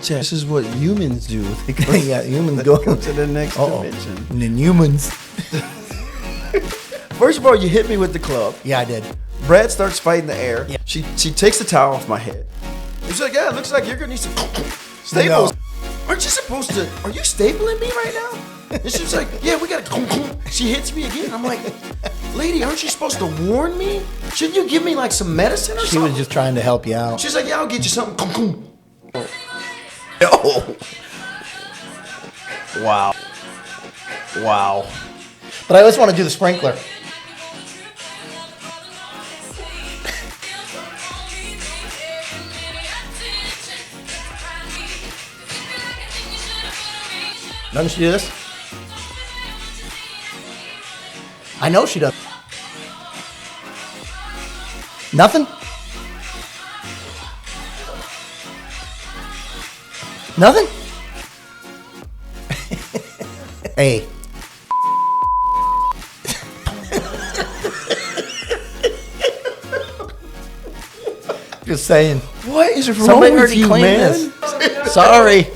Chad, this is what humans do. Yeah, humans go to the next dimension. And then humans. First of all, you hit me with the club. Yeah, I did. Brad starts fighting the air. Yeah. She takes the towel off my head. She's like, yeah, it looks like you're going to need some staples. No. Aren't you supposed to, are you stapling me right now? And she's like, yeah, we got to, she hits me again. I'm like, lady, aren't you supposed to warn me? Shouldn't you give me like some medicine or something? She was just trying to help you out. She's like, yeah, I'll get you something. Oh. Wow. Wow. But I always want to do the sprinkler. Doesn't she do this? I know she does. Nothing? Nothing? Hey. Just saying. What is wrong Somebody with already you, claimed man? this. Sorry.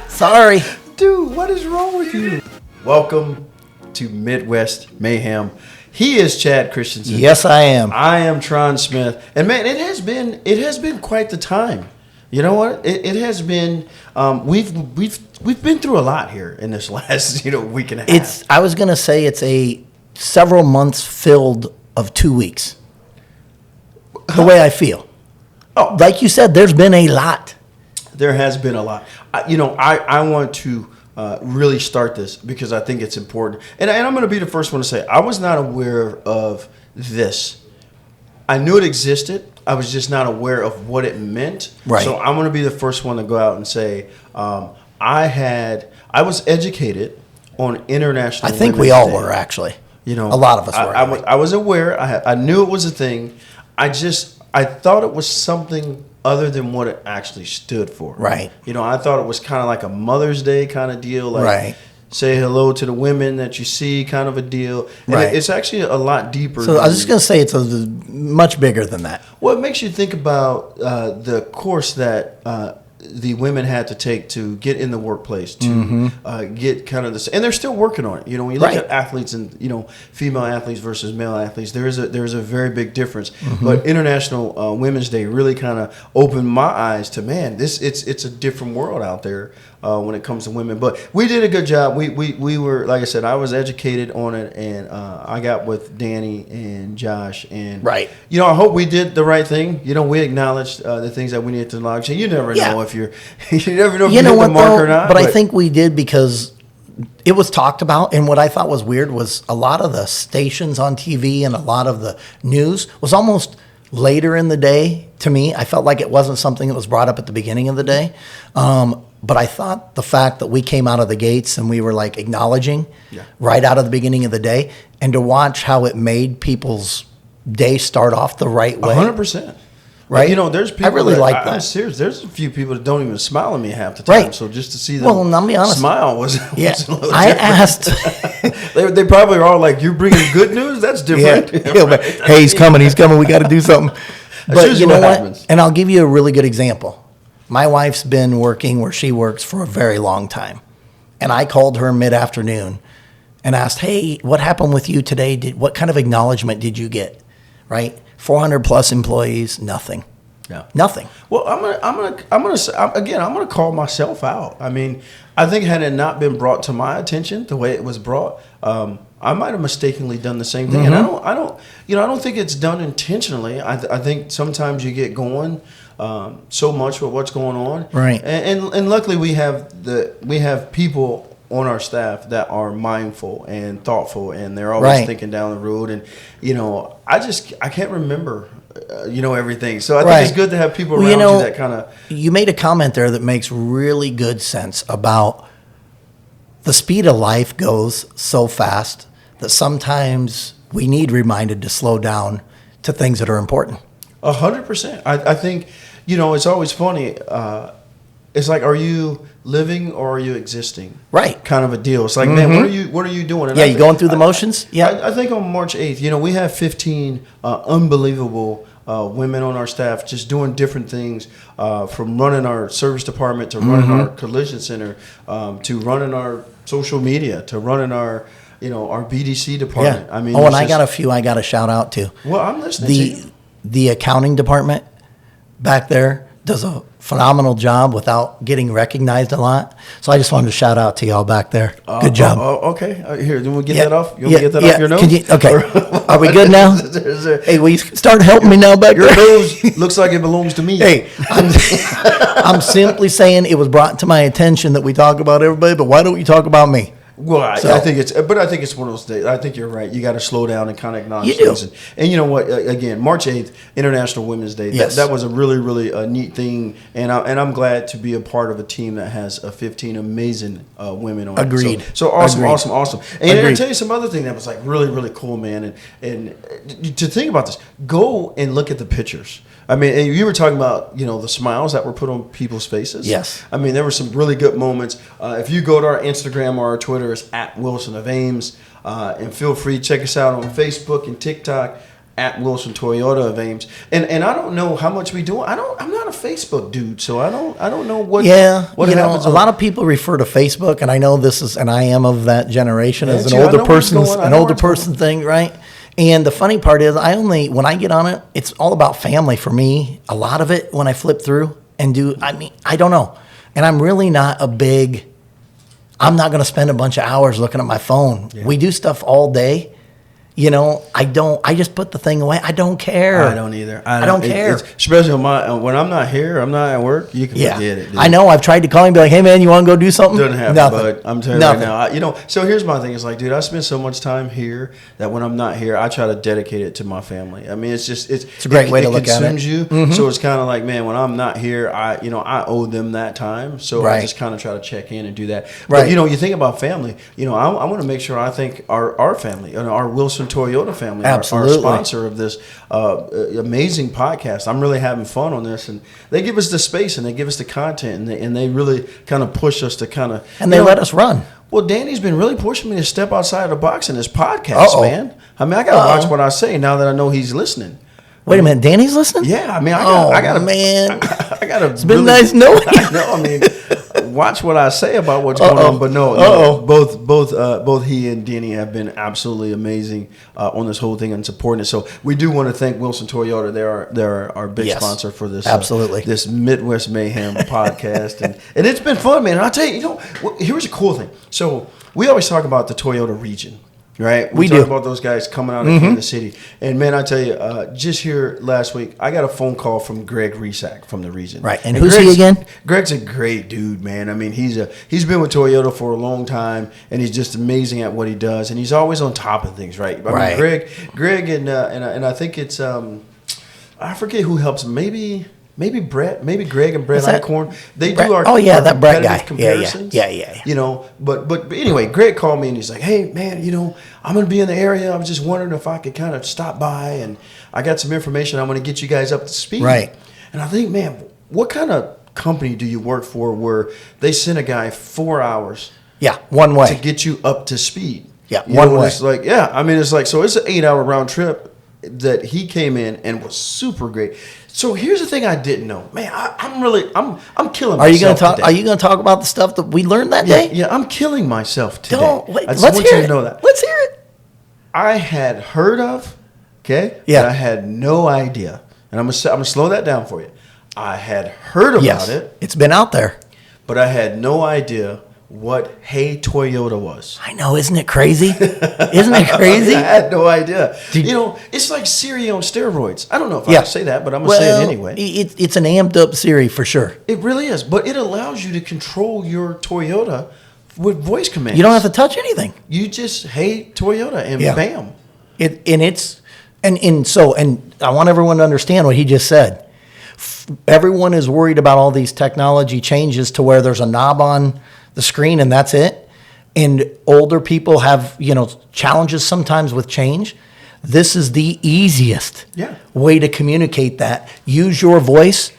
Sorry. Dude, what is wrong with you? Welcome to Midwest Mayhem. He is Chad Christensen. Yes, I am. I am Tron Smith. And man, it has been quite the time. You know what? It has been. We've been through a lot here in this last week and a half. I was gonna say it's a several months filled of 2 weeks. The way I feel. Oh, Like you said, there's been a lot. there has been a lot. I want to really start this because I think it's important. And I'm going to be the first one to say I was not aware of this. I knew it existed. I was just not aware of what it meant. Right. So I'm going to be the first one to go out and say I was educated on international. I think we Women's all Day. were actually. A lot of us were. I was aware. I knew it was a thing. I thought it was something other than what it actually stood for. Right. I thought it was kind of like a Mother's Day kind of deal. Like, Right. say hello to the women that you see kind of a deal. And Right. it's actually a lot deeper. So I was just going to say it's much bigger than that. Well, it makes you think about the course that the women had to take to get in the workplace, to get kind of this, and they're still working on it. When you look Right. at athletes and female athletes versus male athletes, there's a very big difference. But International Women's Day really kind of opened my eyes to it's a different world out there when it comes to women. But we did a good job. We were, like I said, I was educated on it, and I got with Danny and Josh, and Right. I hope we did the right thing. We acknowledged the things that we needed to acknowledge. And you never know if you never know if you hit the mark or not. But I think we did because it was talked about. And what I thought was weird was a lot of the stations on TV and a lot of the news was almost later in the day to me. I felt like it wasn't something that was brought up at the beginning of the day. But I thought the fact that we came out of the gates and we were like acknowledging right out of the beginning of the day, and to watch how it made people's day start off the right way. 100%. Right? There's people. I really like that. I'm serious. There's a few people that don't even smile at me half the time. Right. So just to see them I'll be honest. smile was Yeah, was a little I different. asked. They probably are all like, "You're bringing good news? That's different." But, hey, he's coming. We got to do something. But usually you know what what? happens. And I'll give you a really good example. My wife's been working where she works for a very long time. And I called her mid-afternoon and asked, hey, what happened with you today? What kind of acknowledgement did you get? Right? 400 plus employees, nothing. Yeah. Nothing. Well, I'm gonna call myself out. I mean, I think had it not been brought to my attention the way it was brought, I might have mistakenly done the same thing. And I don't think it's done intentionally. I think sometimes you get going so much with what's going on, Right. And luckily we have people on our staff that are mindful and thoughtful, and they're always Right. thinking down the road. And I can't remember. Everything. So I think it's good to have people around you that kind of. You made a comment there that makes really good sense about the speed of life goes so fast that sometimes we need reminded to slow down to things that are important. 100%. I think, it's always funny. It's like, are you living or are you existing? Right. Kind of a deal. It's like, man, what are you doing? And You going through the motions? Yeah. I think on March 8th, we have 15 unbelievable women on our staff just doing different things, from running our service department to running our collision center, to running our social media, to running our our BDC department. Yeah. I mean, and I got a few I got to shout out to. Well, I'm listening to you. The accounting department back there does a phenomenal job without getting recognized a lot. So I just wanted to shout out to y'all back there. Good job. Okay. Here, do we get that off? You want me to get that off your nose? Okay. Are we good now? Hey, will you start helping me now back your there? nose looks like it belongs to me. Hey, I'm simply saying it was brought to my attention that we talk about everybody, but why don't we talk about me? Well, I think it's one of those days. I think you're right. You got to slow down and kind of acknowledge You do. things. And you know what? Again, March 8th, International Women's Day. Yes. That was a really, really neat thing. And I'm glad to be a part of a team that has 15 amazing women on Agreed. it. So awesome, Agreed. awesome. And Agreed. I'll tell you some other thing that was like really, really cool, man. And to think about this, go and look at the pictures. I mean, and you were talking about, the smiles that were put on people's faces. Yes. I mean, there were some really good moments. If you go to our Instagram or our Twitter, it's at Wilson of Ames. And feel free to check us out on Facebook and TikTok at Wilson Toyota of Ames. And I don't know how much we do. I'm not a Facebook dude, so I don't know what. Yeah, what happens. a lot of people refer to Facebook, and I know and I am of that generation as Yeah, an older I know where it's person's going. I an know older where it's person thing, right? And the funny part is, when I get on it, it's all about family for me. A lot of it when I flip through and I don't know. And I'm really not I'm not going to spend a bunch of hours looking at my phone. Yeah. We do stuff all day. I just put the thing away. I don't care. I don't either. I don't care. Especially when I'm not here, I'm not at work, you can forget it. Dude. I know. I've tried to call him and be like, hey, man, you want to go do something? Doesn't happen, Nothing. but I'm telling you right now. So here's my thing. It's like, dude, I spend so much time here that when I'm not here, I try to dedicate it to my family. I mean, it's a great way to look at it. It consumes you. Mm-hmm. So it's kind of like, man, when I'm not here, I owe them that time. So I just kind of try to check in and do that. But, you think about family, I want to make sure I thank our family, our Wilson Toyota family. Absolutely. Our sponsor of this amazing podcast. I'm really having fun on this, and they give us the space and they give us the content, and they really kind of push us to kind of and they let us run. Well, Danny's been really pushing me to step outside the box in this podcast, man. I mean, I gotta watch what I say now that I know he's listening. Wait a minute, Danny's listening? Yeah, I mean, I gotta, man. I gotta. It's been nice knowing you. I mean, watch what I say about what's going on. But no, both he and Danny have been absolutely amazing on this whole thing and supporting it. So we do want to thank Wilson Toyota. They're our big sponsor for this. Absolutely, this Midwest Mayhem podcast, and it's been fun, man. And I'll tell you, here's a cool thing. So we always talk about the Toyota region. Right, we talk about those guys coming out of Kansas City, and man, I tell you, just here last week, I got a phone call from Greg Resack from the region. Right, and who's he again? Greg's a great dude, man. I mean, he's been with Toyota for a long time, and he's just amazing at what he does, and he's always on top of things. Right, I mean, Greg, and I think it's I forget who helps him. Maybe Brett, maybe Greg and Brett Einkorn. They Brett? do our that Brett guy. Comparisons. Yeah. But anyway, Greg called me and he's like, "Hey man, I'm gonna be in the area. I was just wondering if I could kind of stop by, and I got some information. I'm gonna get you guys up to speed." Right. And I think, man, what kind of company do you work for where they send a guy 4 hours? Yeah, one way to get you up to speed. Yeah, one way. It's like, it's like, so it's an 8-hour round trip that he came in and was super great. So here's the thing I didn't know, man. I'm killing myself. Are you going to talk? Today. Are you going to talk about the stuff that we learned that day? Yeah, I'm killing myself today. Let's hear it. Let's hear it. I had heard of, but I had no idea, and I'm gonna slow that down for you. I had heard about it. It's been out there, but I had no idea what Hey Toyota was. I know, isn't it crazy? Isn't it crazy? I had no idea. It's like Siri on steroids. I don't know if I can say that, but I'm going to say it anyway. It's an amped up Siri for sure. It really is, but it allows you to control your Toyota with voice commands. You don't have to touch anything. You just, hey Toyota, and bam. And I want everyone to understand what he just said. Everyone is worried about all these technology changes to where there's a knob on the screen and that's it. And older people have, challenges sometimes with change. This is the easiest way to communicate that. Use your voice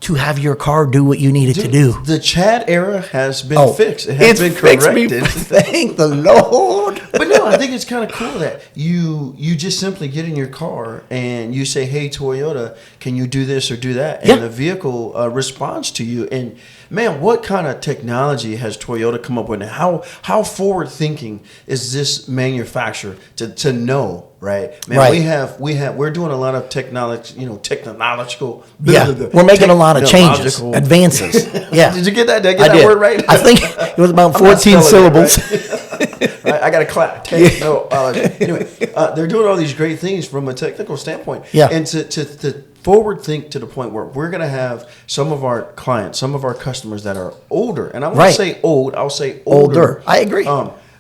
to have your car do what you need it to do. The Chad era has been fixed. It has been corrected. Thank the Lord. But no, I think it's kind of cool that you just simply get in your car and you say, "Hey, Toyota, can you do this or do that?" And the vehicle responds to you. And man, what kind of technology has Toyota come up with? And how forward thinking is this manufacturer to know? Right, man. Right. We're doing a lot of technological. We're making a lot of changes, advances. Yeah. Did you get that? Did I get that word right? I think it was about 14 syllables. Right? I got to clap. Anyway, they're doing all these great things from a technical standpoint. Yeah. And to forward think to the point where we're going to have some of our clients, some of our customers that are older, and I won't say old, I'll say older. I agree.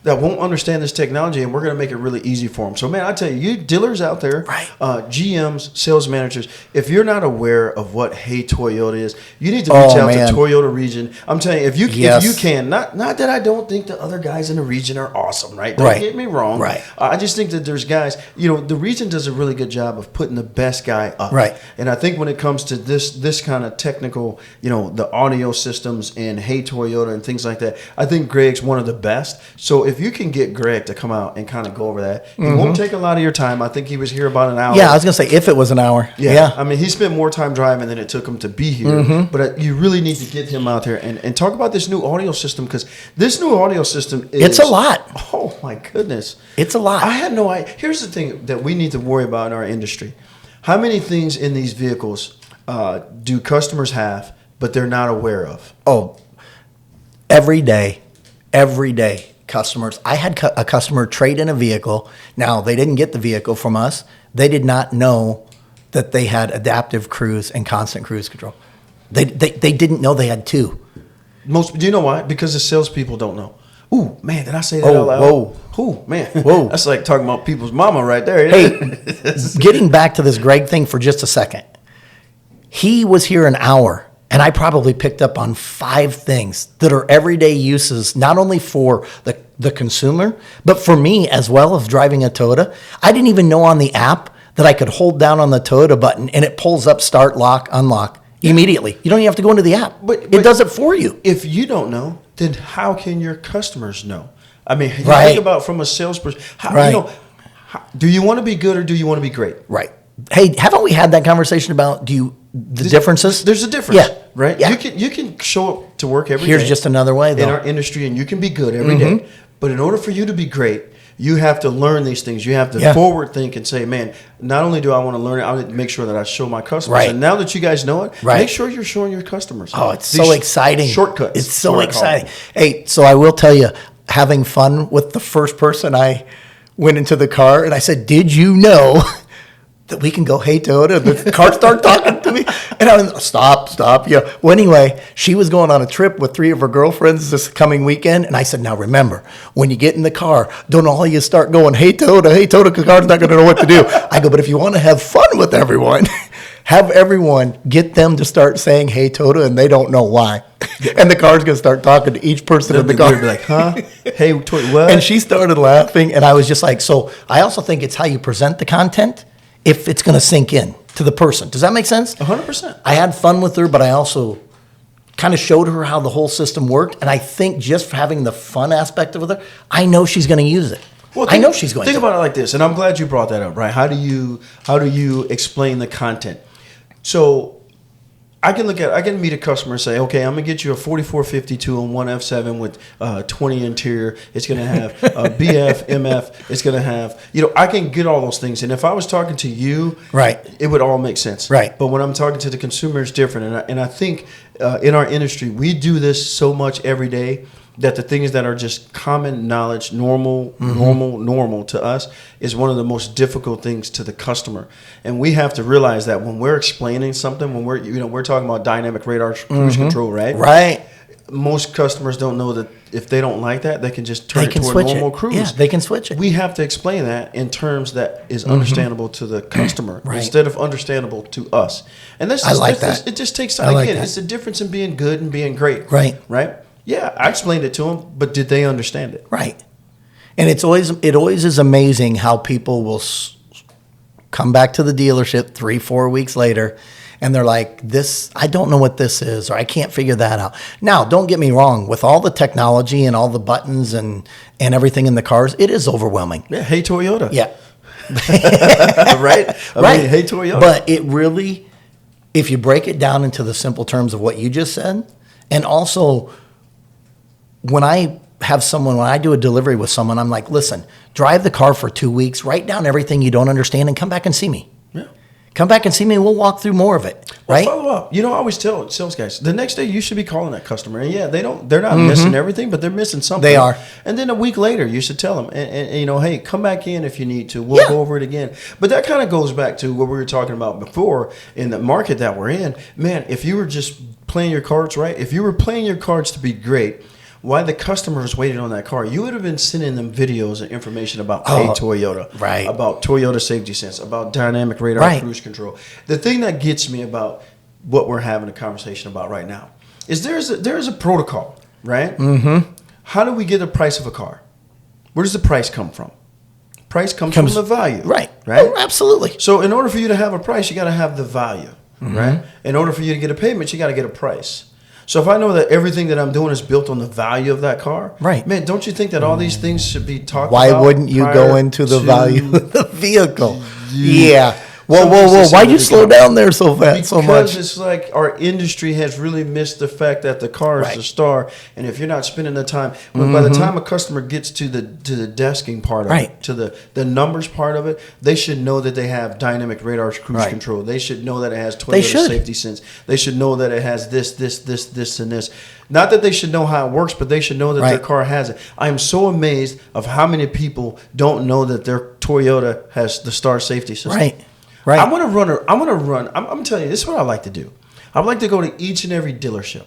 That won't understand this technology, and we're going to make it really easy for them. So, man, I tell you dealers out there, GMs, sales managers, if you're not aware of what Hey Toyota is, you need to reach out to Toyota Region. I'm telling you, if you can, not that I don't think the other guys in the region are awesome, right? Don't get me wrong. Right. I just think that there's guys, the region does a really good job of putting the best guy up. Right. And I think when it comes to this kind of technical, the audio systems and Hey Toyota and things like that, I think Greg's one of the best. So if you can get Greg to come out and kind of go over that, it won't take a lot of your time. I think he was here about an hour. Yeah, I was going to say if it was an hour. Yeah. I mean, he spent more time driving than it took him to be here. But you really need to get him out there and talk about this new audio system, because this new audio system is... It's a lot. Oh, my goodness. It's a lot. I had no idea. Here's the thing that we need to worry about in our industry. How many things in these vehicles do customers have, but they're not aware of? Oh, every day. Customers. I had a customer trade in a vehicle. Now, they didn't get the vehicle from us. They did not know that they had adaptive cruise and constant cruise control. They didn't know they had two. Do you know why? Because the salespeople don't know. Ooh, man, did I say that out loud? Whoa. Ooh, man. Whoa. That's like talking about people's mama right there. Hey, getting back to this Greg thing for just a second. He was here an hour, and I probably picked up on 5 things that are everyday uses, not only for the consumer, but for me as well as driving a Toyota. I didn't even know on the app that I could hold down on the Toyota button and it pulls up start, lock, unlock immediately. You don't even have to go into the app. But it does it for you. If you don't know, then how can your customers know? I mean, you think about from a salesperson. Do you want to be good or do you want to be great? Right. Hey, haven't we had that conversation about the differences? There's a difference, right? Yeah. You can show up to work every day. Here's just another way, though. In our industry, and you can be good every day. But in order for you to be great, you have to learn these things. You have to forward think and say, man, not only do I want to learn it, I want to make sure that I show my customers. Right. And now that you guys know it, make sure you're showing your customers. Oh, it's so exciting. Shortcuts. It's so exciting. Hey, so I will tell you, having fun with the first person, I went into the car and I said, did you know that we can go, hey, Toyota? The car started talking to me. And I was, stop. Yeah. Well, anyway, she was going on a trip with 3 of her girlfriends this coming weekend. And I said, now remember, when you get in the car, don't all of you start going, hey, Toyota, because the car's not going to know what to do. I go, but if you want to have fun with everyone, have everyone get them to start saying, hey, Toyota, and they don't know why. And the car's going to start talking to each person in the car. They'll be like, huh? Hey, what? And she started laughing. And I was just like, so I also think it's how you present the content, if it's going to sink in to the person. Does that make sense? 100%. I had fun with her, but I also kind of showed her how the whole system worked. And I think just having the fun aspect of her, I know she's going to use it. Well, I know she's going to. Think about it like this, and I'm glad you brought that up, right? How do you explain the content? So I can meet a customer and say, okay, I'm gonna get you a 4452 on one F7 with 20 interior. It's gonna have BF, MF. It's gonna have, I can get all those things. And if I was talking to you, it would all make sense. Right. But when I'm talking to the consumer, it's different. And I think in our industry, we do this so much every day that the things that are just common knowledge, normal to us, is one of the most difficult things to the customer. And we have to realize that when we're explaining something, when we're talking about dynamic radar cruise control, right? Right. Most customers don't know that if they don't like that, they can just turn it to a normal cruise. Yeah, they can switch it. We have to explain that in terms that is understandable to the customer instead of understandable to us. And this it just takes time. Again, it's the difference in being good and being great. Right? Yeah, I explained it to them, but did they understand it? Right. And it always is amazing how people will come back to the dealership 3-4 weeks later and they're like, this, I don't know what this is, or I can't figure that out. Now, don't get me wrong, with all the technology and all the buttons and everything in the cars, it is overwhelming. Yeah, hey Toyota. Yeah. Right? I mean, hey Toyota. But it really, if you break it down into the simple terms of what you just said, and also when I do a delivery with someone, I'm like, listen, drive the car for 2 weeks, write down everything you don't understand, and come back and see me. Yeah. Come back and see me, and we'll walk through more of it, right? Well, follow up. You know, I always tell sales guys, the next day you should be calling that customer. And yeah, they're not missing everything, but they're missing something. They are. And then a week later, you should tell them, and you know, hey, come back in if you need to. We'll go over it again. But that kind of goes back to what we were talking about before in the market that we're in. Man, if you were just playing your cards right, if you were playing your cards to be great, while the customers waited on that car, you would have been sending them videos and information about Hey Toyota, right? About Toyota Safety Sense, about dynamic radar cruise control. The thing that gets me about what we're having a conversation about right now is there is a protocol, right? Mm-hmm. How do we get the price of a car? Where does the price come from? Price comes from the value, right? Oh, absolutely. So in order for you to have a price, you got to have the value, right? In order for you to get a payment, you got to get a price. So if I know that everything that I'm doing is built on the value of that car, right? Man, don't you think that all these things should be talked about? Why wouldn't you go into the value of the vehicle? Yeah. Whoa. Why'd you slow down there so fast, so much? Because it's like our industry has really missed the fact that the car is the star, and if you're not spending the time, by the time a customer gets to the desking part of it, to the numbers part of it, they should know that they have dynamic radar cruise control. They should know that it has Toyota Safety Sense. They should know that it has this, and this. Not that they should know how it works, but they should know that their car has it. I am so amazed of how many people don't know that their Toyota has the Star Safety System. Right. I'm going to run. I'm telling you, this is what I like to do. I would like to go to each and every dealership,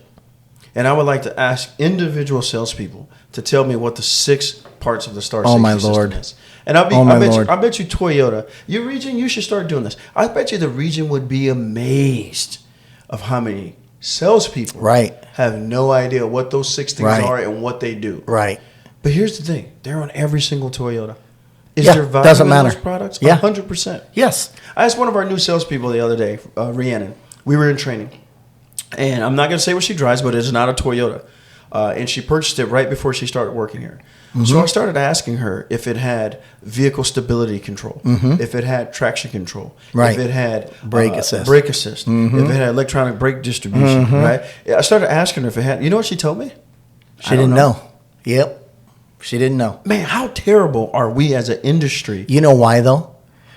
and I would like to ask individual salespeople to tell me what the 6 parts of the Star Safety System is. And I bet you Toyota, your region, you should start doing this. I bet you the region would be amazed of how many salespeople have no idea what those 6 things are and what they do. Right. But here's the thing. They're on every single Toyota. Is there value doesn't in matter. those products? Yeah. 100%. Yes. I asked one of our new salespeople the other day, Rhiannon. We were in training. And I'm not going to say what she drives, but it's not a Toyota. And she purchased it right before she started working here. Mm-hmm. So I started asking her if it had vehicle stability control, if it had traction control, if it had brake assist, if it had electronic brake distribution, right? I started asking her if it had. You know what she told me? She didn't know. Yep. She didn't know. Man, how terrible are we as an industry? You know why, though?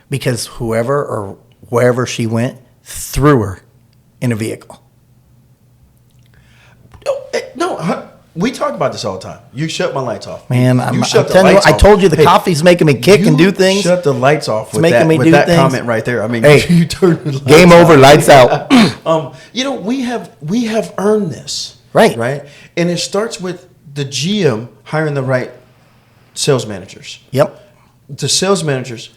Because whoever or wherever she went threw her in a vehicle. No, we talk about this all the time. You shut my lights off. Man, I told you the coffee's making me kick and do things. Shut the lights off with that comment right there. I mean, you turn the lights game over, off. Lights out. You know, we have earned this. Right. And it starts with the GM hiring the right sales managers. Yep. The sales managers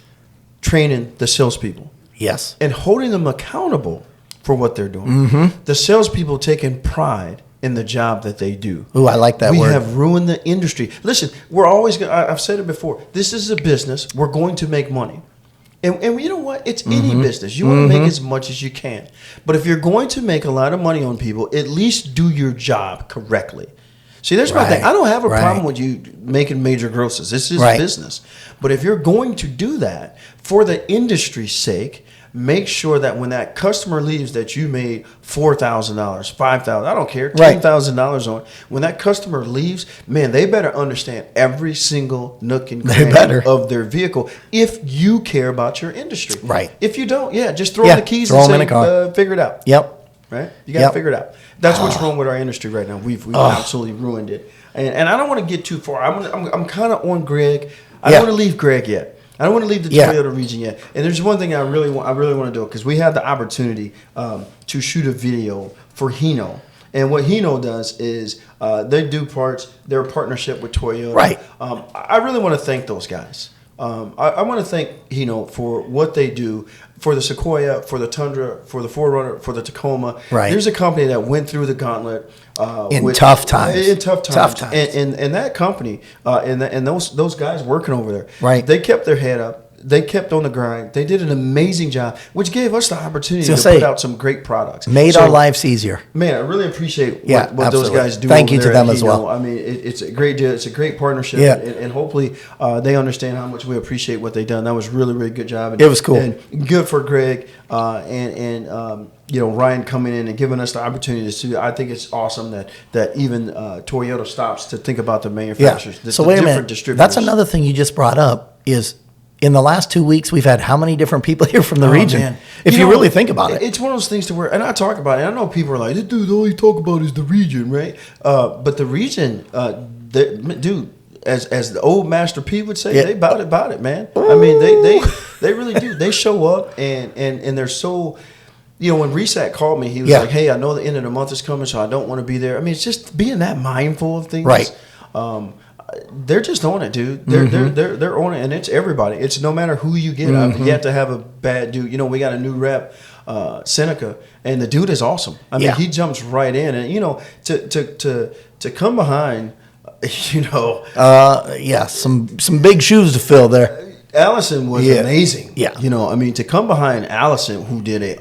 training the salespeople. Yes. And holding them accountable for what they're doing. The salespeople taking pride in the job that they do. Ooh, I like that word. We have ruined the industry. Listen, we're always I've said it before. This is a business. We're going to make money. And you know what? It's any business. You want to make as much as you can. But if you're going to make a lot of money on people, at least do your job correctly. See, there's my thing. I don't have a problem with you making major grosses. This is business. But if you're going to do that for the industry's sake, make sure that when that customer leaves that you made $4,000, $5,000, I don't care, $10,000 on. When that customer leaves, man, they better understand every single nook and cranny of their vehicle if you care about your industry. Right. If you don't, just throw the keys and say, figure it out. Yep. Right? You got to figure it out. That's what's wrong with our industry right now. We've absolutely ruined it. And I don't want to get too far. I'm kind of on Greg. I don't want to leave Greg yet. I don't want to leave the Toyota region yet. And there's one thing I really want to do, because we had the opportunity to shoot a video for Hino. And what Hino does is they do parts. They're a partnership with Toyota. Right. I really want to thank those guys. I want to thank Hino for what they do for the Sequoia, for the Tundra, for the 4Runner, for the Tacoma. Right. There's a company that went through the gauntlet in tough times. And that company and those guys working over there, right, they kept their head up. they kept on the grind. They did an amazing job, which gave us the opportunity to put out some great products. Made our lives easier. Man, I really appreciate what those guys do. Thank you to them as well. I mean, it's a great deal. It's a great partnership. Yeah. And hopefully they understand how much we appreciate what they've done. That was really, really good job. And, it was cool. And good for Greg and Ryan coming in and giving us the opportunity to see. I think it's awesome that even Toyota stops to think about the manufacturers. Yeah. So wait a minute. That's another thing you just brought up is in the last 2 weeks, we've had how many different people here from the region? Man. If you really think about it. It's one of those things to where, and I talk about it. I know people are like, dude, all you talk about is the region, right? But the region, dude, as the old Master P would say, they about it, man. Ooh. I mean, they really do. They show up and they're so... when Resac called me, he was like, hey, I know the end of the month is coming, so I don't want to be there. I mean, it's just being that mindful of things. Right. They're just on it, dude. They're on it, and it's everybody. It's no matter who you get. You have to have a bad dude. We got a new rep, Seneca, and the dude is awesome. I mean, he jumps right in, and to come behind, some big shoes to fill there. Allison was amazing. Yeah. To come behind Allison, who did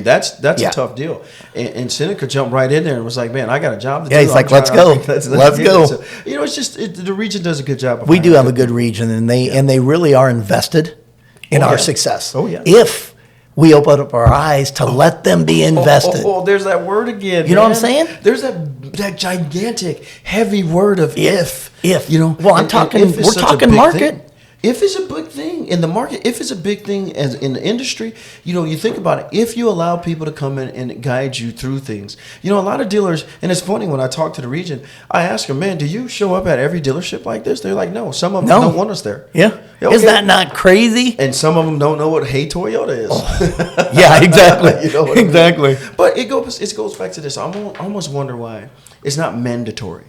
that's a tough deal. And Seneca jumped right in there and was like, man, I got a job to do. Yeah, he's like, let's go. Let's go. So, it's just the region does a good job. We do have a good region, and they really are invested in our success. Oh, yeah. If we open up our eyes to let them be invested. There's that word again. You know what I'm saying? There's that gigantic, heavy word of if. Well, we're talking market. If it's a big thing in the market, if it's a big thing as in the industry, you think about it. If you allow people to come in and guide you through things, a lot of dealers, and it's funny when I talk to the region, I ask them, man, do you show up at every dealership like this? They're like, no. Some of them don't want us there. Yeah. Okay. Is that not crazy? And some of them don't know what Hey Toyota is. Oh. Yeah, exactly. Exactly. I mean? But it goes back to this. I almost wonder why it's not mandatory.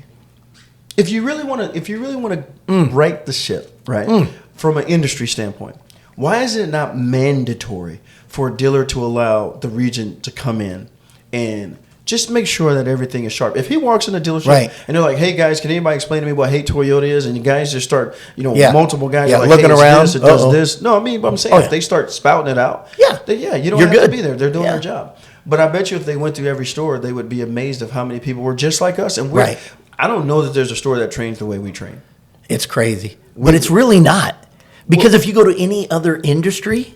If you really want to right the ship, right? From an industry standpoint, why is it not mandatory for a dealer to allow the region to come in and just make sure that everything is sharp? If he walks in a dealership and they're like, hey guys, can anybody explain to me what Hey Toyota is? And you guys just start, multiple guys are like, looking hey, around, it does this. No, but I'm saying if they start spouting it out, you don't have to be there. They're doing their job. But I bet you if they went through every store, they would be amazed of how many people were just like us. And I don't know that there's a store that trains the way we train. It's crazy. But it's really not. Because if you go to any other industry,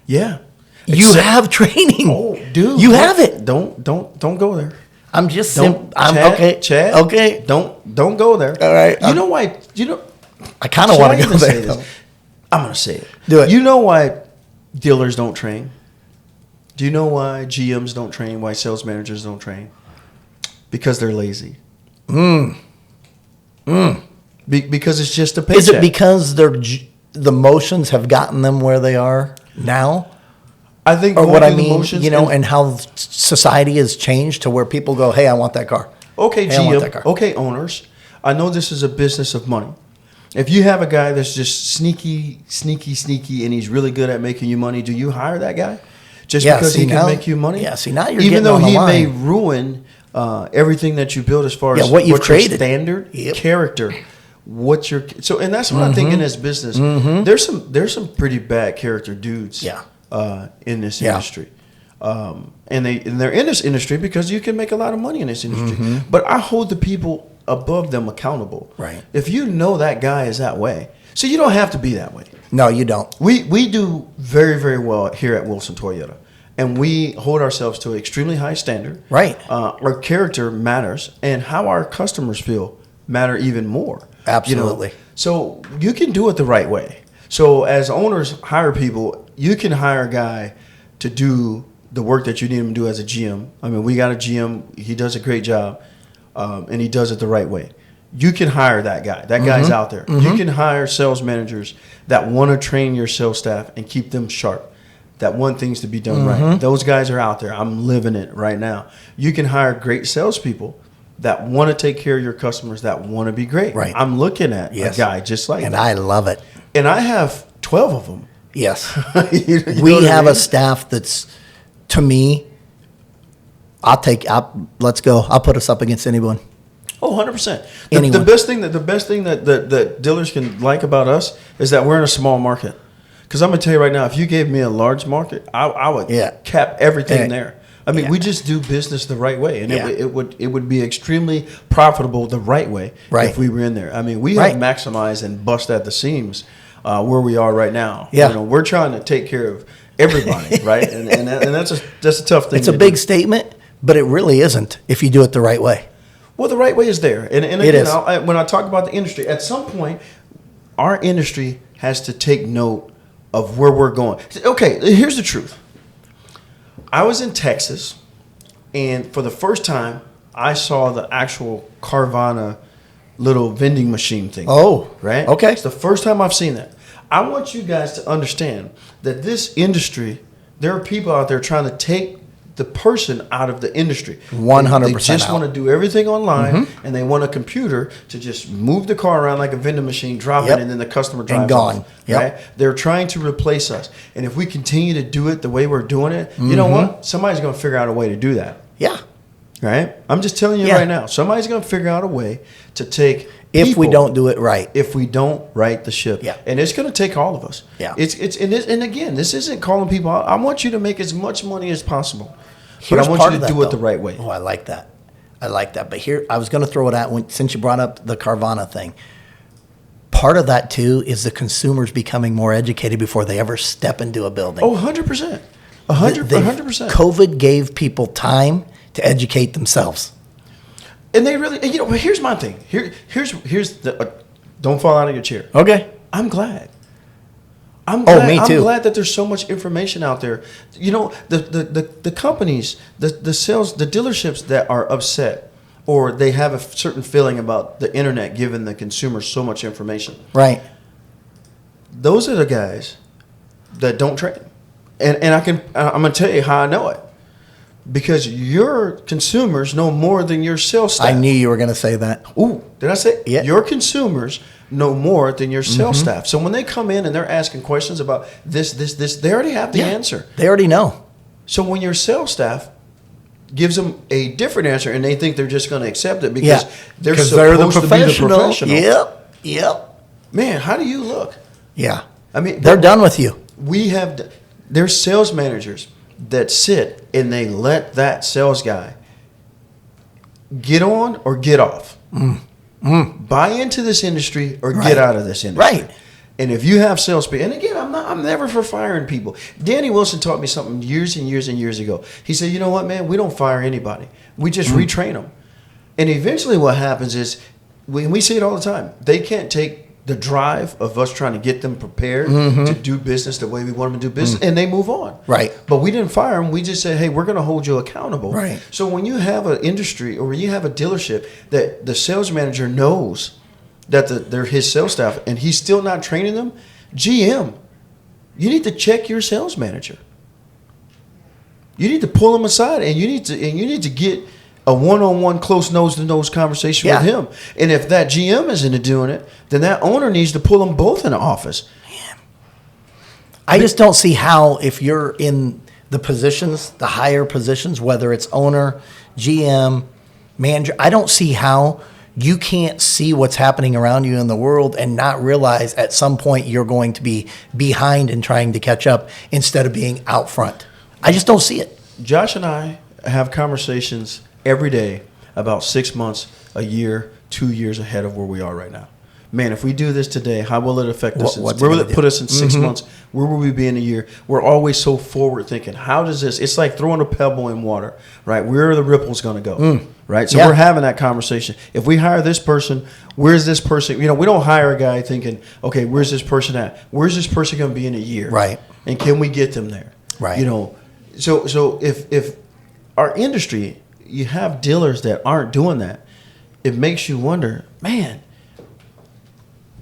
you have training. Oh, dude, you have it. Don't go there. I'm just Chad. Okay. Don't go there. All right. You know why? I kind of want to go there. I'm gonna say it. Do it. You know why dealers don't train? Do you know why GMs don't train? Why sales managers don't train? Because they're lazy. Because it's just a paycheck. Is it because the motions have gotten them where they are now? I think, or what I mean, and how society has changed to where people go, "Hey, I want that car." Okay, GM. Okay, owners. I know this is a business of money. If you have a guy that's just sneaky, and he's really good at making you money, do you hire that guy just because he can make you money? Yeah. See, now you're even though he line. may ruin everything that you build as far as what you've created, your standard character. And that's what I think in this business. There's some pretty bad character dudes. In this industry, and they're in this industry because you can make a lot of money in this industry. But I hold the people above them accountable. Right. If you know that guy is that way, so you don't have to be that way. No, you don't. We do very, very well here at Wilson Toyota, and we hold ourselves to an extremely high standard. Right. Our character matters, and how our customers feel matter even more. Absolutely. So you can do it the right way. So as owners hire people, you can hire a guy to do the work that you need him to do as a GM. I mean, we got a GM. He does a great job, and he does it the right way. You can hire that guy. That guy's out there. You can hire sales managers that want to train your sales staff and keep them sharp, that want things to be done right. Those guys are out there. I'm living it right now. You can hire great salespeople that want to take care of your customers, that want to be great. Right. I'm looking at a guy just like that. And I love it. And I have 12 of them. Yes. We have a staff that's, to me, let's go. I'll put us up against anyone. Oh, 100%. Anyone. The best thing that dealers can like about us is that we're in a small market. Because I'm gonna tell you right now, if you gave me a large market, I would cap everything there. I mean, we just do business the right way, and it would be extremely profitable the right way if we were in there. I mean, we have maximized and bust at the seams where we are right now. Yeah. You know, we're trying to take care of everybody, right? And that's a tough thing. It's a big statement, but it really isn't if you do it the right way. Well, the right way is there, and it again, is. When I talk about the industry, at some point, our industry has to take note of where we're going. Okay, here's the truth. I was in Texas, and for the first time, I saw the actual Carvana little vending machine thing. Oh, right? Okay. It's the first time I've seen that. I want you guys to understand that this industry, there are people out there trying to take the person out of the industry. 100% They just want to do everything online, and they want a computer to just move the car around like a vending machine, drop it, and then the customer drives gone. off. Right? They're trying to replace us. And if we continue to do it the way we're doing it, you know what? Somebody's going to figure out a way to do that. Yeah. Right? I'm just telling you right now. Somebody's going to figure out a way to take if we don't do it right. If we don't right the ship. Yeah. And it's going to take all of us. Yeah. And again, this isn't calling people out. I want you to make as much money as possible. Here's but I want part you of to that, do it though. the right way. Oh, I like that. But here, I was going to throw it out since you brought up the Carvana thing. Part of that, too, is the consumers becoming more educated before they ever step into a building. Oh, 100%. 100%. COVID gave people time to educate themselves. And they really, you know, here's my thing. Here's the, don't fall out of your chair. Okay. I'm glad. I'm glad, me too. I'm glad that there's so much information out there. You know, the companies, the sales, the dealerships that are upset or they have a certain feeling about the internet giving the consumer so much information. Right. Those are the guys that don't train. And I'm going to tell you how I know it. Because your consumers know more than your sales staff. I knew you were going to say that. Ooh, did I say? Yeah. Your consumers know more than your sales staff. So when they come in and they're asking questions about this, they already have the answer. They already know. So when your sales staff gives them a different answer and they think they're just going to accept it because they're supposed to be the professional. Yep. Man, how do you look? Yeah. I mean, they're done with you. There's sales managers that sit and they let that sales guy get on or get off. Buy into this industry or get out of this industry. Right. And if you have salespeople, and again, I'm never for firing people. Danny Wilson taught me something years and years and years ago. He said, you know what, man, we don't fire anybody. We just retrain them. And eventually what happens is, we see it all the time, they can't take the drive of us trying to get them prepared to do business the way we want them to do business, and they move on. Right. But we didn't fire them. We just said, hey, we're going to hold you accountable. Right. So when you have an industry or when you have a dealership that the sales manager knows that they're his sales staff and he's still not training them, GM, you need to check your sales manager. You need to pull him aside and you need to get a one-on-one, close nose-to-nose conversation with him. And if that GM isn't doing it, then that owner needs to pull them both in the office. Man. I just don't see how, if you're in the positions, the higher positions, whether it's owner, GM, manager, I don't see how you can't see what's happening around you in the world and not realize at some point you're going to be behind and trying to catch up instead of being out front. I just don't see it. Josh and I have conversations every day about 6 months, a year, 2 years ahead of where we are right now. Man, if we do this today, how will it affect us? Where will it put us in 6 months? Where will we be in a year? We're always so forward thinking. How does this? It's like throwing a pebble in water, right? Where are the ripples going to go, right? So we're having that conversation. If we hire this person, where's this person? You know, we don't hire a guy thinking, okay, where's this person at? Where's this person going to be in a year? Right. And can we get them there? Right. You know, so if our industry, you have dealers that aren't doing that, it makes you wonder, man,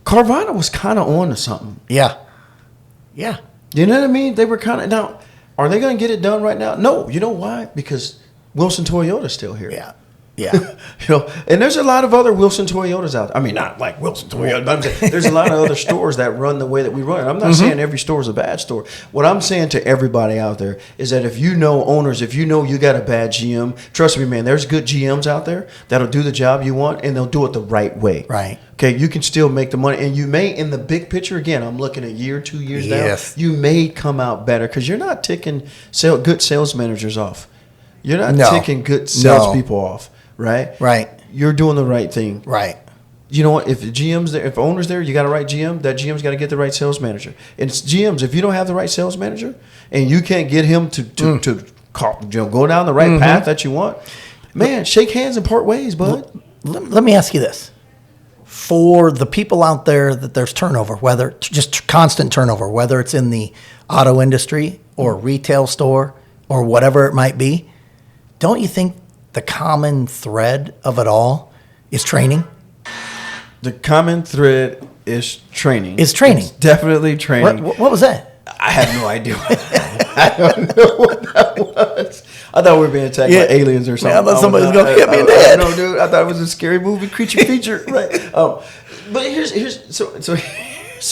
Carvana was kind of on to something. Yeah. Yeah. You know what I mean? They were kind of, now, are they going to get it done right now? No. You know why? Because Wilson Toyota's still here. Yeah. Yeah. And there's a lot of other Wilson Toyotas out there. I mean, not like Wilson Toyota, but I'm saying there's a lot of other stores that run the way that we run. And I'm not saying every store is a bad store. What I'm saying to everybody out there is that if you know owners, if you know you got a bad GM, trust me, man, there's good GMs out there that'll do the job you want, and they'll do it the right way. Right. Okay, you can still make the money, and you may, in the big picture, again, I'm looking a year, 2 years down, you may come out better because you're not ticking good sales managers off. You're not ticking good salespeople off. Right? Right. You're doing the right thing. Right. You know what? If the GM's there, if the owner's there, you got a right GM. That GM's got to get the right sales manager. And it's GMs. If you don't have the right sales manager, and you can't get him to go down the right path that you want, man, shake hands and part ways, bud. Let me ask you this: for the people out there that there's turnover, whether just constant turnover, whether it's in the auto industry or retail store or whatever it might be, don't you think the common thread of it all is training? The common thread is training. It's training. It's definitely training. What was that? I have no idea. I don't know what that was. I thought we were being attacked by aliens or something. I thought somebody was going to hit me in the head. No, dude. I thought it was a scary movie, creature feature. Right. But here's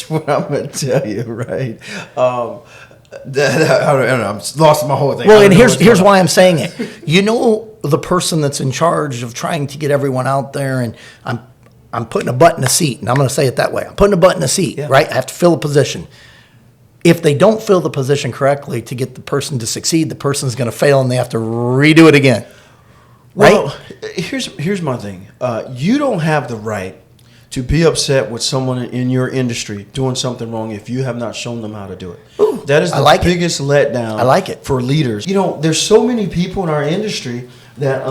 what I'm going to tell you, right? I don't know. I'm lost my whole thing. Well, and here's why I'm saying it. You know, the person that's in charge of trying to get everyone out there, and I'm putting a butt in a seat, and I'm going to say it that way. I'm putting a butt in a seat, right? I have to fill a position. If they don't fill the position correctly to get the person to succeed, the person's going to fail, and they have to redo it again. Right? Well, here's my thing. You don't have the right to be upset with someone in your industry doing something wrong if you have not shown them how to do it. Ooh, that is the biggest letdown for leaders. You know, there's so many people in our industry that,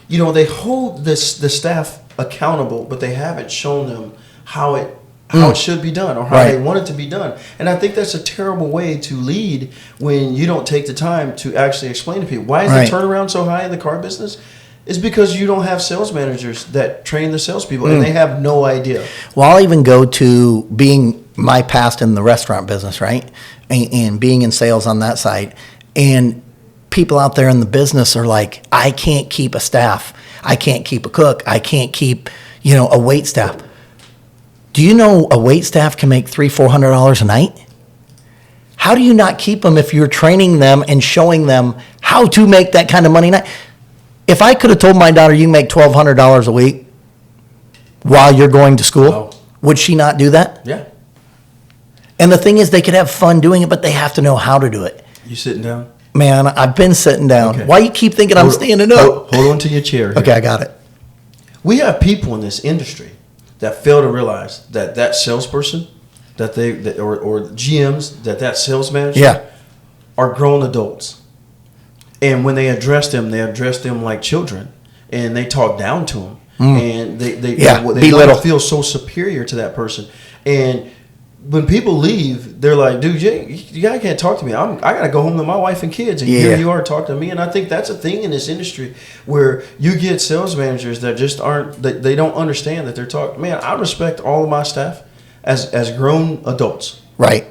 they hold the staff accountable, but they haven't shown them how it should be done or how they want it to be done. And I think that's a terrible way to lead when you don't take the time to actually explain to people. Why is the turnaround so high in the car business? It's because you don't have sales managers that train the salespeople, and they have no idea. Well, I'll even go to being my past in the restaurant business, right? And being in sales on that side. And people out there in the business are like, I can't keep a staff. I can't keep a cook. I can't keep, a wait staff. Do you know a wait staff can make $300-400 a night? How do you not keep them if you're training them and showing them how to make that kind of money a night? If I could have told my daughter you can make $1,200 a week while you're going to school, would she not do that? Yeah. And the thing is, they could have fun doing it, but they have to know how to do it. You sitting down? Man, I've been sitting down. Okay. Why you keep thinking I'm standing up? Hold on to your chair here. Okay, I got it. We have people in this industry that fail to realize that salesperson, or GMs, that sales manager are grown adults. And when they address them like children, and they talk down to them, and they feel so superior to that person. And when people leave, they're like, "Dude, you guys can't talk to me. I gotta go home to my wife and kids." And here you are talking to me. And I think that's a thing in this industry where you get sales managers that just they don't understand that they're talking. Man, I respect all of my staff as grown adults. Right.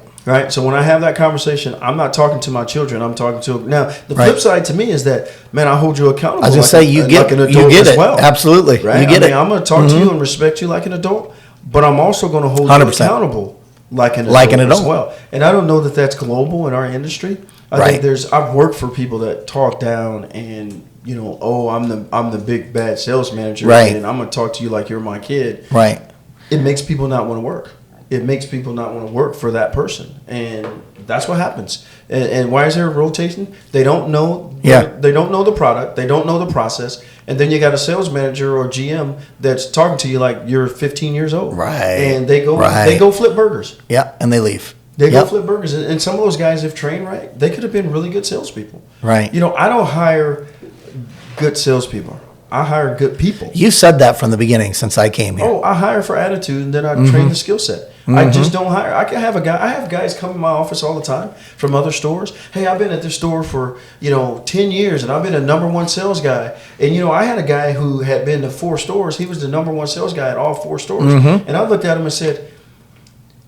So when I have that conversation, I'm not talking to my children. I'm talking to now. The flip side to me is that, man, I hold you accountable. I was just you get an adult as well. Absolutely, right? You get it. I'm going to talk to you and respect you like an adult, but I'm also going to hold 100%. You accountable like an adult as well. And I don't know that that's global in our industry. I think I've worked for people that talk down and I'm the big bad sales manager, and I'm going to talk to you like you're my kid. Right. It makes people not want to work. It makes people not want to work for that person, and that's what happens. And why is there a rotation? They don't know. They don't know the product. They don't know the process. And then you got a sales manager or GM that's talking to you like you're 15 years old. Right. And they go flip burgers. Yeah, and they leave. They go flip burgers, and some of those guys, if trained right, they could have been really good salespeople. Right. I don't hire good salespeople. I hire good people. You said that from the beginning since I came here. Oh, I hire for attitude, and then I train the skill set. I just don't hire. I have guys come in my office all the time from other stores. Hey, I've been at this store for 10 years, and I've been a number one sales guy. And I had a guy who had been to 4 stores. He was the number one sales guy at all 4 stores. And I looked at him and said,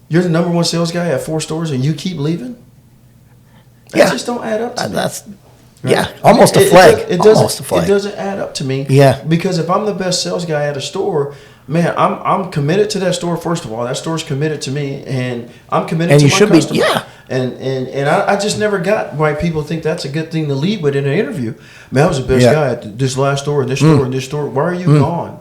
"You're the number one sales guy at 4 stores, and you keep leaving? That just don't add up to me." Right? Yeah, almost a flag. Almost a flag. It doesn't add up to me. Yeah. Because if I'm the best sales guy at a store, man, I'm committed to that store. First of all, that store's committed to me, and I'm committed And to you my should be, customer. yeah. And I just never got why people think that's a good thing to lead with in an interview. Man, I was the best Yeah. guy at this last store, and this store, and this store. Why are you gone?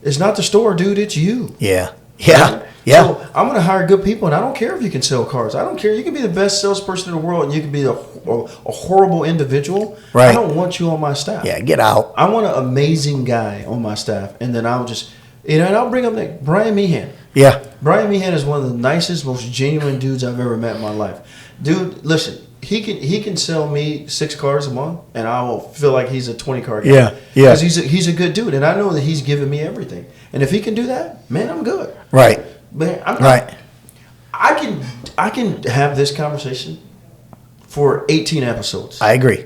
It's not the store, dude. It's you. Yeah. Yeah. Right? Yeah. So I'm going to hire good people, and I don't care if you can sell cars. I don't care. You can be the best salesperson in the world, and you can be a horrible individual. Right. I don't want you on my staff. Yeah, get out. I want an amazing guy on my staff, and then I'll just, and I'll bring up like Brian Meehan. Yeah. Brian Meehan is one of the nicest, most genuine dudes I've ever met in my life. Dude, listen, he can sell me 6 cars a month, and I will feel like he's a 20-car guy. Yeah, yeah. Because he's a good dude, and I know that he's giving me everything. And if he can do that, man, I'm good. Right. Man, Right. I can have this conversation for 18 episodes. I agree.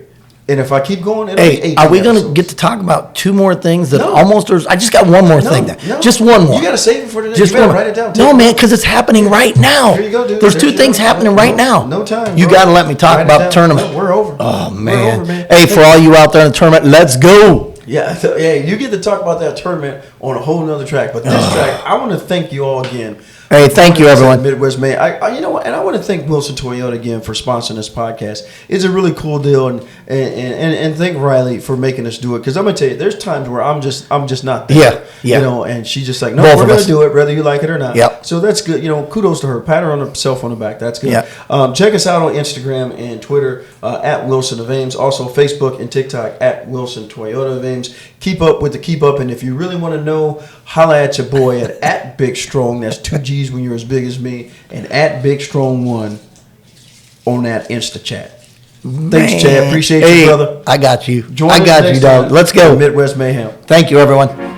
And if I keep going, it'll be 18 Hey, are we going to episodes. get to talk about 2 more things that No. almost are? I just got one more thing. No. Just one more. You got to save it for today. Just you better one. write it down. No, man, because it's happening right now. Here you go, dude. There's There 2 you things go. happening No- right now. no time, You bro. got to let me talk Write it about down. the tournament. No, we're over. Oh, We're man. over, man. Hey, for all you out there in the tournament, let's go. Yeah, hey, you get to talk about that tournament on a whole nother track. But this track, I want to thank you all again. Hey, thank you, everyone. Midwest May. You know what? And I want to thank Wilson Toyota again for sponsoring this podcast. It's a really cool deal, and thank Riley for making us do it. Because I'm gonna tell you, there's times where I'm just not there. Yeah, yeah. You know, and she's just like, no, Both we're of gonna us. do it, whether you like it or not. Yep. So that's good. You know, kudos to her. Pat her on herself on the back. That's good. Yep. Check us out on Instagram and Twitter at Wilson of Ames. Also Facebook and TikTok at Wilson Toyota of Ames. Keep up with the keep up, and if you really want to know, holla at your boy at Big Strong. That's 2 G's when you're as big as me, and at Big Strong 1 on that Insta chat. Thanks, Man. Chad. Appreciate Hey, you, brother. I got you. Join I us got next you, dog. time Let's on go. Midwest Mayhem. Thank you, everyone.